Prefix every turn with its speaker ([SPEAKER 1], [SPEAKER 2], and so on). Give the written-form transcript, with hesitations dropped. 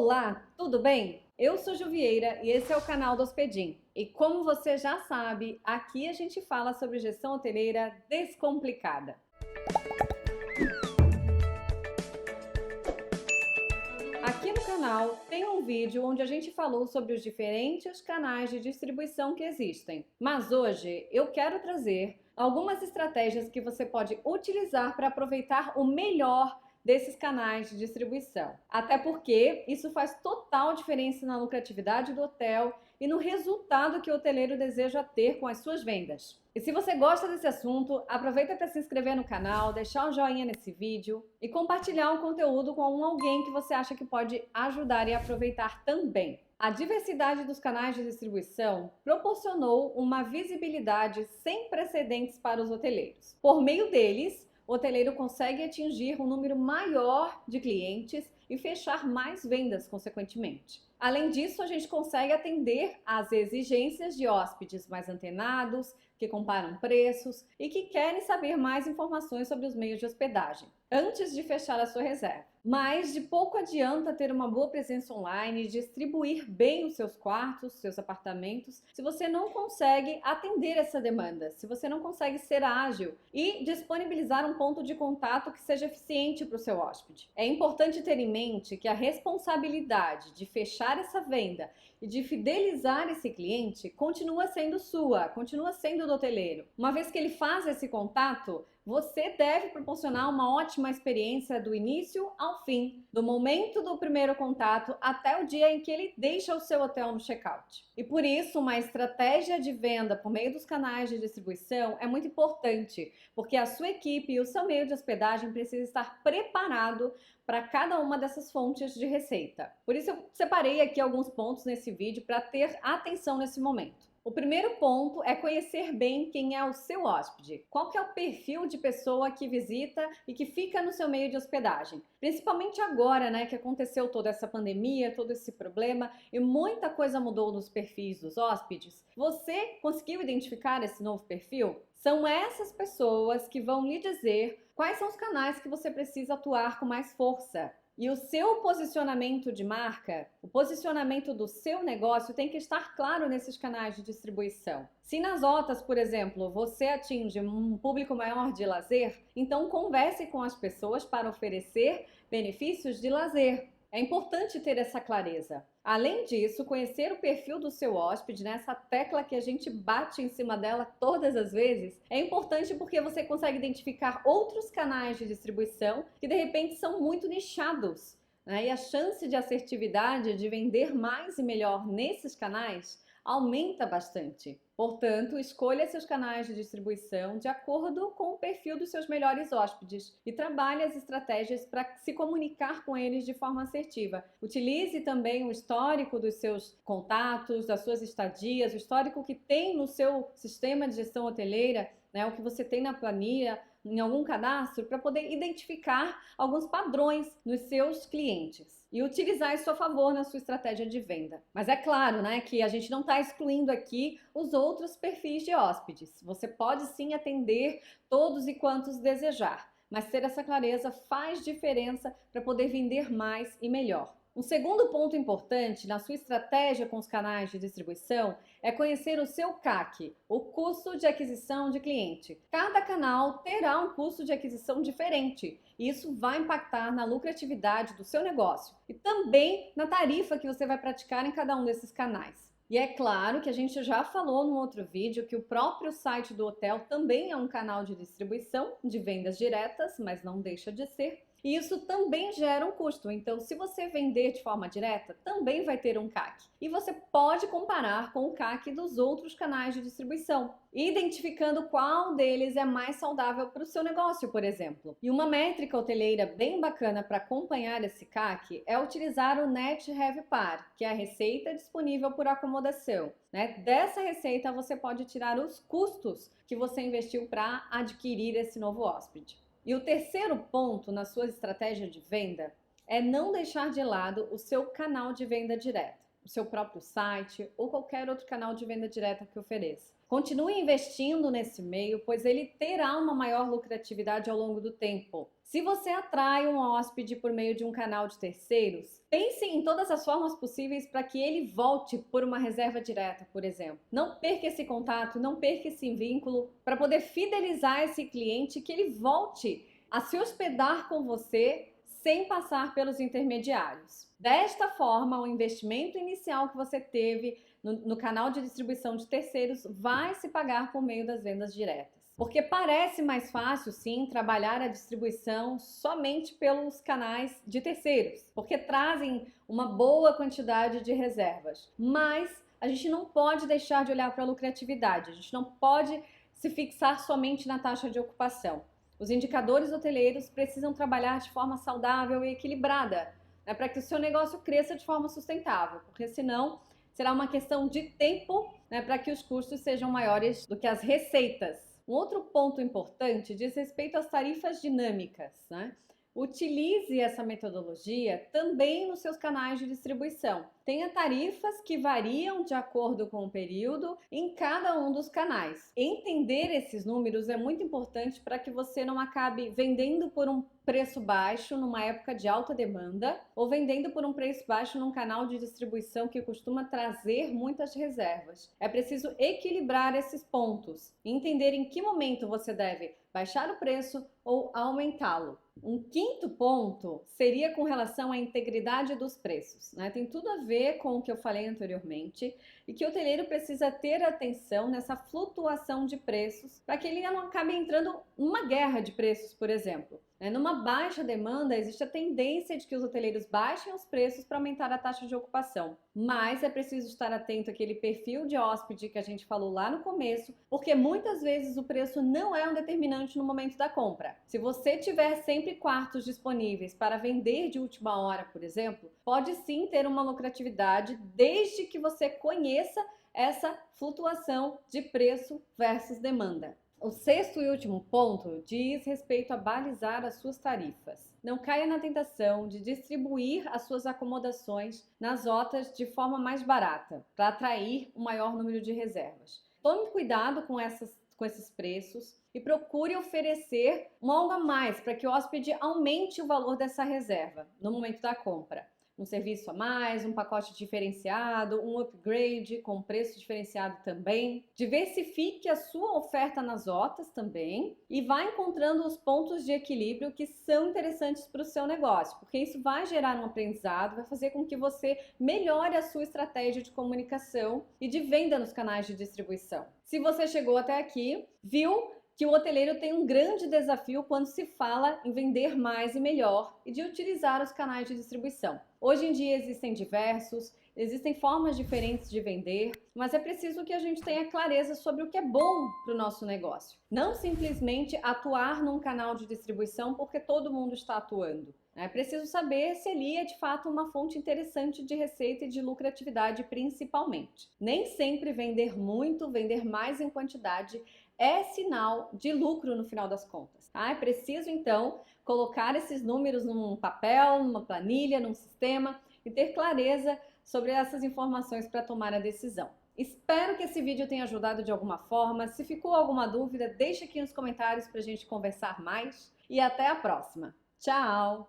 [SPEAKER 1] Olá, tudo bem? Eu sou Juvieira e esse é o canal do Hospedim. E como você já sabe, aqui a gente fala sobre gestão hoteleira descomplicada. Aqui no canal tem um vídeo onde a gente falou sobre os diferentes canais de distribuição que existem. Mas hoje eu quero trazer algumas estratégias que você pode utilizar para aproveitar o melhor desses canais de distribuição. Até porque isso faz total diferença na lucratividade do hotel e no resultado que o hoteleiro deseja ter com as suas vendas. E se você gosta desse assunto, aproveita para se inscrever no canal, deixar um joinha nesse vídeo e compartilhar o conteúdo com alguém que você acha que pode ajudar e aproveitar também. A diversidade dos canais de distribuição proporcionou uma visibilidade sem precedentes para os hoteleiros. Por meio deles, o hoteleiro consegue atingir um número maior de clientes e fechar mais vendas, consequentemente. Além disso, a gente consegue atender às exigências de hóspedes mais antenados, que comparam preços e que querem saber mais informações sobre os meios de hospedagem antes de fechar a sua reserva. Mas de pouco adianta ter uma boa presença online e distribuir bem os seus quartos, seus apartamentos, se você não consegue atender essa demanda, se você não consegue ser ágil e disponibilizar um ponto de contato que seja eficiente para o seu hóspede. É importante ter em mente que a responsabilidade de fechar essa venda e de fidelizar esse cliente continua sendo sua, continua sendo do hoteleiro. Uma vez que ele faz esse contato, você deve proporcionar uma ótima experiência do início ao fim, do momento do primeiro contato até o dia em que ele deixa o seu hotel no check-out. E por isso, uma estratégia de venda por meio dos canais de distribuição é muito importante, porque a sua equipe e o seu meio de hospedagem precisa estar preparado para cada uma dessas fontes de receita. Por isso, eu separei aqui alguns pontos nesse vídeo para ter atenção nesse momento. O primeiro ponto é conhecer bem quem é o seu hóspede. Qual que é o perfil de pessoa que visita e que fica no seu meio de hospedagem? Principalmente agora, né, que aconteceu toda essa pandemia, todo esse problema e muita coisa mudou nos perfis dos hóspedes. Você conseguiu identificar esse novo perfil? São essas pessoas que vão lhe dizer quais são os canais que você precisa atuar com mais força. E o seu posicionamento de marca, o posicionamento do seu negócio tem que estar claro nesses canais de distribuição. Se nas rotas, por exemplo, você atinge um público maior de lazer, então converse com as pessoas para oferecer benefícios de lazer. É importante ter essa clareza. Além disso, conhecer o perfil do seu hóspede, nessa tecla que a gente bate em cima dela todas as vezes, é importante porque você consegue identificar outros canais de distribuição que de repente são muito nichados, né? E a chance de assertividade, de vender mais e melhor nesses canais, aumenta bastante. Portanto, escolha seus canais de distribuição de acordo com o perfil dos seus melhores hóspedes e trabalhe as estratégias para se comunicar com eles de forma assertiva. Utilize também o histórico dos seus contatos, das suas estadias, o histórico que tem no seu sistema de gestão hoteleira, né, o que você tem na planilha, em algum cadastro, para poder identificar alguns padrões nos seus clientes e utilizar isso a favor na sua estratégia de venda. Mas é claro, né, que a gente não está excluindo aqui os outros perfis de hóspedes. Você pode sim atender todos e quantos desejar, mas ter essa clareza faz diferença para poder vender mais e melhor. Um segundo ponto importante na sua estratégia com os canais de distribuição é conhecer o seu CAC, o custo de aquisição de cliente. Cada canal terá um custo de aquisição diferente e isso vai impactar na lucratividade do seu negócio e também na tarifa que você vai praticar em cada um desses canais. E é claro que a gente já falou no outro vídeo que o próprio site do hotel também é um canal de distribuição de vendas diretas, mas não deixa de ser. E isso também gera um custo, então se você vender de forma direta, também vai ter um CAC. E você pode comparar com o CAC dos outros canais de distribuição, identificando qual deles é mais saudável para o seu negócio, por exemplo. E uma métrica hoteleira bem bacana para acompanhar esse CAC é utilizar o Net RevPAR, que é a receita disponível por acomodação. Dessa receita você pode tirar os custos que você investiu para adquirir esse novo hóspede. E o terceiro ponto na sua estratégia de venda é não deixar de lado o seu canal de venda direta. o seu próprio site ou qualquer outro canal de venda direta que ofereça. Continue investindo nesse meio, pois ele terá uma maior lucratividade ao longo do tempo. Se você atrai um hóspede por meio de um canal de terceiros, pense em todas as formas possíveis para que ele volte por uma reserva direta, por exemplo. Não perca esse contato, não perca esse vínculo, para poder fidelizar esse cliente, que ele volte a se hospedar com você sem passar pelos intermediários. Desta forma, o investimento inicial que você teve no canal de distribuição de terceiros vai se pagar por meio das vendas diretas. Porque parece mais fácil, sim, trabalhar a distribuição somente pelos canais de terceiros, porque trazem uma boa quantidade de reservas. Mas a gente não pode deixar de olhar para a lucratividade, a gente não pode se fixar somente na taxa de ocupação. Os indicadores hoteleiros precisam trabalhar de forma saudável e equilibrada, né, para que o seu negócio cresça de forma sustentável, porque senão será uma questão de tempo, né, para que os custos sejam maiores do que as receitas. Um outro ponto importante diz respeito às tarifas dinâmicas, né? Utilize essa metodologia também nos seus canais de distribuição. Tenha tarifas que variam de acordo com o período em cada um dos canais. Entender esses números é muito importante para que você não acabe vendendo por um preço baixo numa época de alta demanda ou vendendo por um preço baixo num canal de distribuição que costuma trazer muitas reservas. É preciso equilibrar esses pontos e entender em que momento você deve baixar o preço ou aumentá-lo. Um quinto ponto seria com relação à integridade dos preços, né? Tem tudo a ver com o que eu falei anteriormente e que o hoteleiro precisa ter atenção nessa flutuação de preços para que ele não acabe entrando numa guerra de preços, por exemplo. Numa baixa demanda, existe a tendência de que os hoteleiros baixem os preços para aumentar a taxa de ocupação. Mas é preciso estar atento àquele perfil de hóspede que a gente falou lá no começo, porque muitas vezes o preço não é um determinante no momento da compra. Se você tiver sempre quartos disponíveis para vender de última hora, por exemplo, pode sim ter uma lucratividade desde que você conheça essa flutuação de preço versus demanda. O sexto e último ponto diz respeito a balizar as suas tarifas. Não caia na tentação de distribuir as suas acomodações nas rotas de forma mais barata, para atrair um maior número de reservas. Tome cuidado com esses preços e procure oferecer algo a mais para que o hóspede aumente o valor dessa reserva no momento da compra. Um serviço a mais, um pacote diferenciado, um upgrade com preço diferenciado também. Diversifique a sua oferta nas rotas também e vá encontrando os pontos de equilíbrio que são interessantes para o seu negócio, porque isso vai gerar um aprendizado, vai fazer com que você melhore a sua estratégia de comunicação e de venda nos canais de distribuição. Se você chegou até aqui, viu que o hoteleiro tem um grande desafio quando se fala em vender mais e melhor e de utilizar os canais de distribuição. Hoje em dia existem formas diferentes de vender, mas é preciso que a gente tenha clareza sobre o que é bom para o nosso negócio. Não simplesmente atuar num canal de distribuição porque todo mundo está atuando. É preciso saber se ali é de fato uma fonte interessante de receita e de lucratividade principalmente. Nem sempre vender muito, vender mais em quantidade é sinal de lucro no final das contas. Tá? É preciso então colocar esses números num papel, numa planilha, num sistema e ter clareza sobre essas informações para tomar a decisão. Espero que esse vídeo tenha ajudado de alguma forma. Se ficou alguma dúvida, deixe aqui nos comentários para a gente conversar mais e até a próxima. Tchau!